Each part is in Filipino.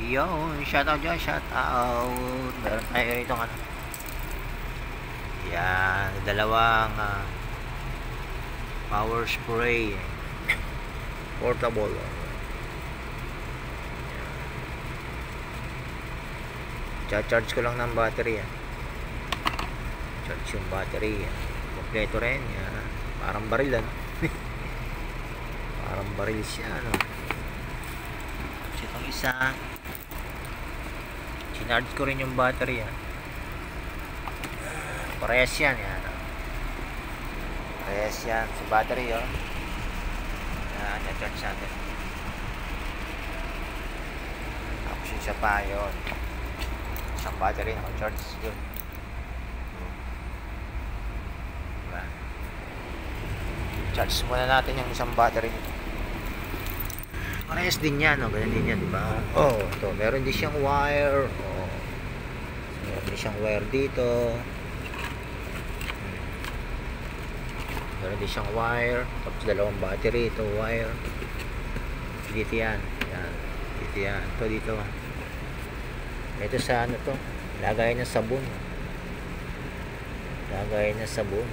Yun, shoutout dyan, shoutout. Meron tayo rito ano. Yan, dalawang power spray. Portable. Charge ko lang ng battery yan. Charge yung battery yan. Kompleto rin yan. Parang baril ano. Parang baril siya ano. Tapos itong isa, sinarge ko rin yung battery yan. Parehas yan yan. Parehas yan sa battery oh. Yan, charge natin. Tapos yung isa pa yun. Isang battery naka-charge yun. Diba? Charge muna natin yung isang battery nito. Parehas din yan, no? Ganyan din yan, diba? Oh, ito, meron din siyang wire. Oh. Meron din siyang wire dito. Meron din siyang wire. Tapos dalawang battery, ito wire. Dito yan. Yan. Dito yan. Ito dito. Ito sa ano to? Lagay ng sabon. Lagay ng sabon.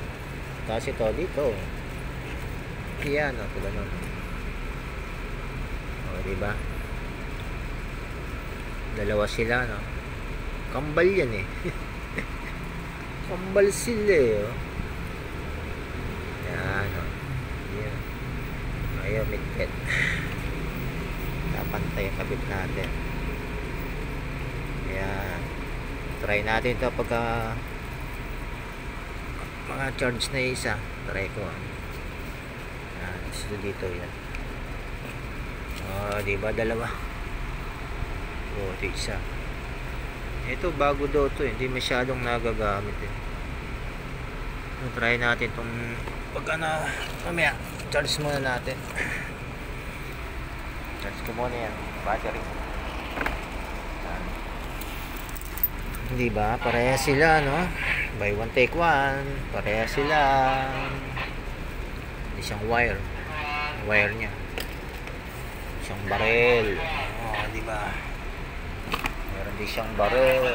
Tapos ito dito. Yan, o. Ito ganun. O, diba? Dalawa sila, no? Kambal yan eh. Kambal sila eh, oh. Yan, o. Yan. Ayaw, midpet. Napantay yung kabit natin. Ayan. Try natin ito pagka mga charge na isa. Try ko. Ayan. Ito dito yan. Diba dalawa? Ito isa. Ito bago daw ito. Hindi masyadong nagagamit eh. Try natin itong pagka na mamaya. Charge muna natin. Charge ko muna yan. Battery. Hindi ba? Pareha sila, no? Buy one take one. Pareha sila. Hindi siyang wire. Wire niya. Siyang barel. Oh, di ba? Meron din siyang barel.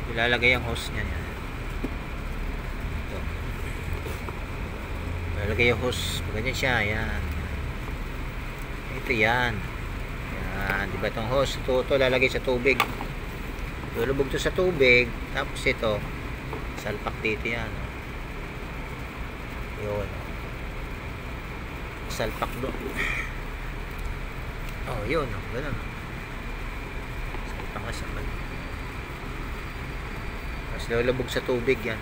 Ilalagay ang hose niya. Lalagay yung hose, ganyan siya, yan. Ito yan. Yan, di ba itong hose? Ito lalagay sa tubig. Lulubog to sa tubig, tapos ito, salpak dito yan. Yun. Salpak doon. Oh, yun, ganun. Salpak na siya. Tapos lulubog sa tubig yan.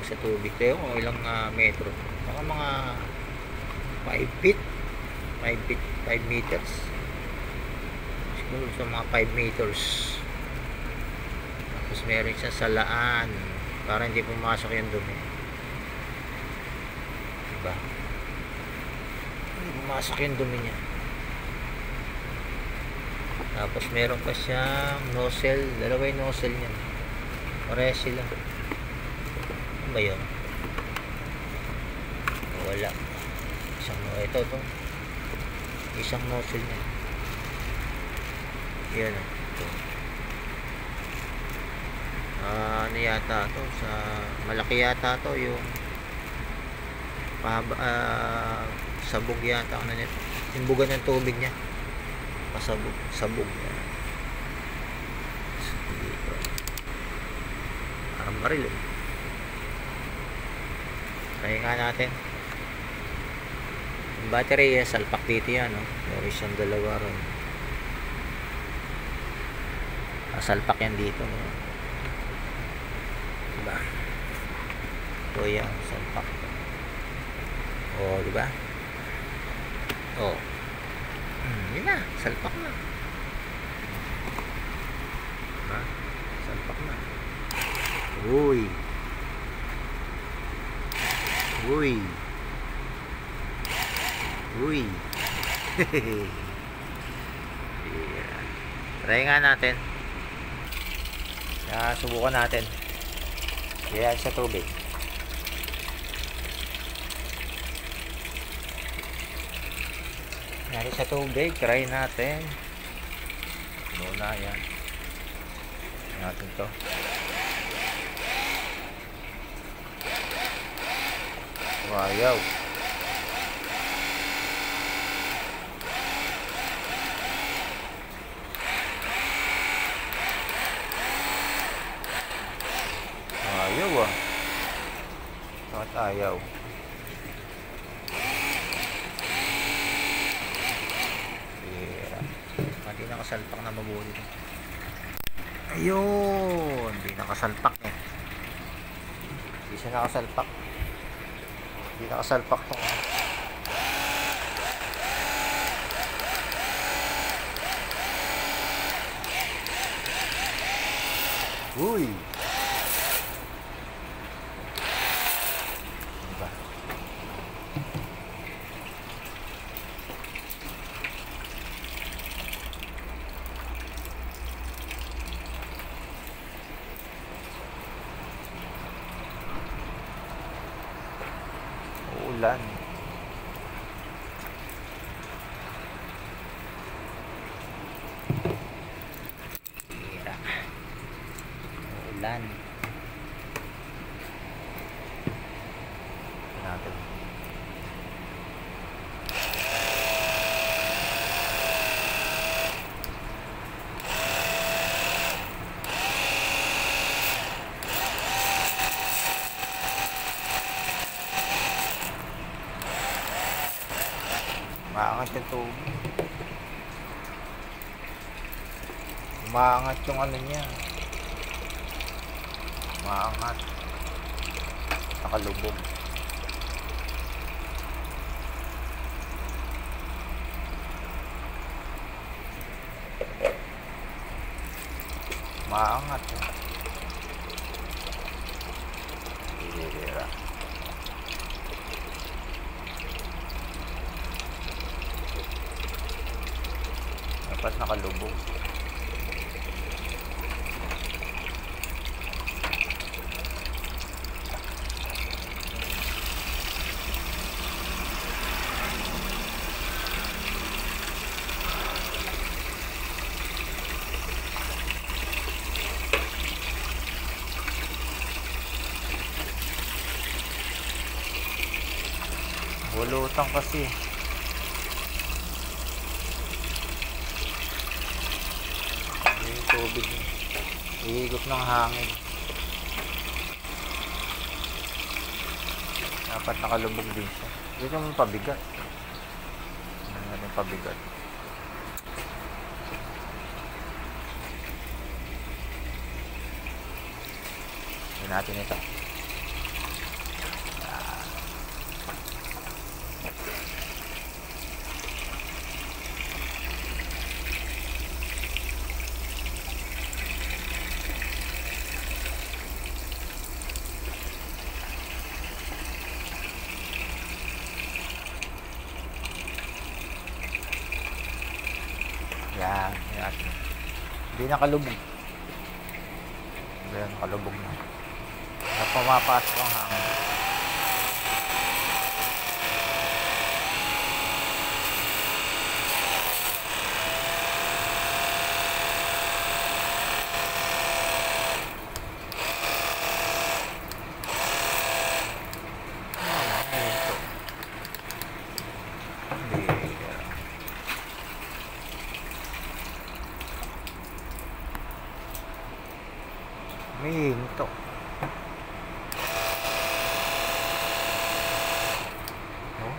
Sa tubig tayo kung ilang metro, baka mga 5 feet 5 meters siguro sa mga 5 meters. Tapos meron siya salaan para hindi pumasok yung dumi, diba? Hindi pumasok yung dumi niya. Tapos meron pa siyang nozzle, dalawa yung nozzle niya, pareha sila. Ba yun? Wala. Ito isang nozzle niya. Yan ito. Ano yata to, sa malaki yata to yung sabog yata, ano nito, timbugan ng tubig niya, sabog yan. Dito parang baril eh. Try nga natin. Yung battery, salpak dito yan, no? Meron siyang dalawa ron. Salpak yan dito, no? Diba? Ito yan, salpak. O, diba? O. Yun na, salpak na. Diba? Salpak na. Uy. Uy. Uy. Yeah. Try nga natin. Subukan natin. Kaya sa tubig. Yan sa tubig. Try natin. Muna yan. Natin to. Ayaw. Ayaw ah. Bakit ayaw? Hindi nakasalpak na mabuti. Ayun. Hindi nakasalpak eh. Hindi siya nakasalpak. Hindi nakasalpak to. Uy! Diba? Uulan. Uulan. Natin. Umaangat yung tubig. Umaangat yung ano niya. Umaangat. Nakalubog. Umaangat. Bihira. Dapat nakalubog. Bulutang kasi. Yung tubig. Ihigop ng hangin. Dapat nakalubog din siya. Dito mo pabigat. Ano yung pabigat? Hindi natin ito. Yan, yan. Hindi nakalubog. Ayan, nakalubog na. Napumapasok ang hangin. May hinto. Oh.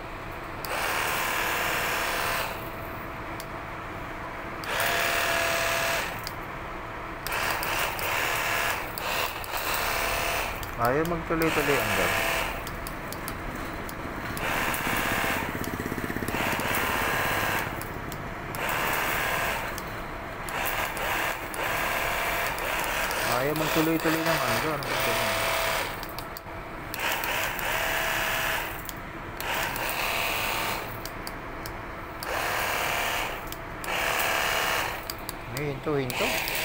Ayaw magtuloy-tuloy ang gawin. Ayaw magtuloy-tuloy ng ano. May hinto-hinto.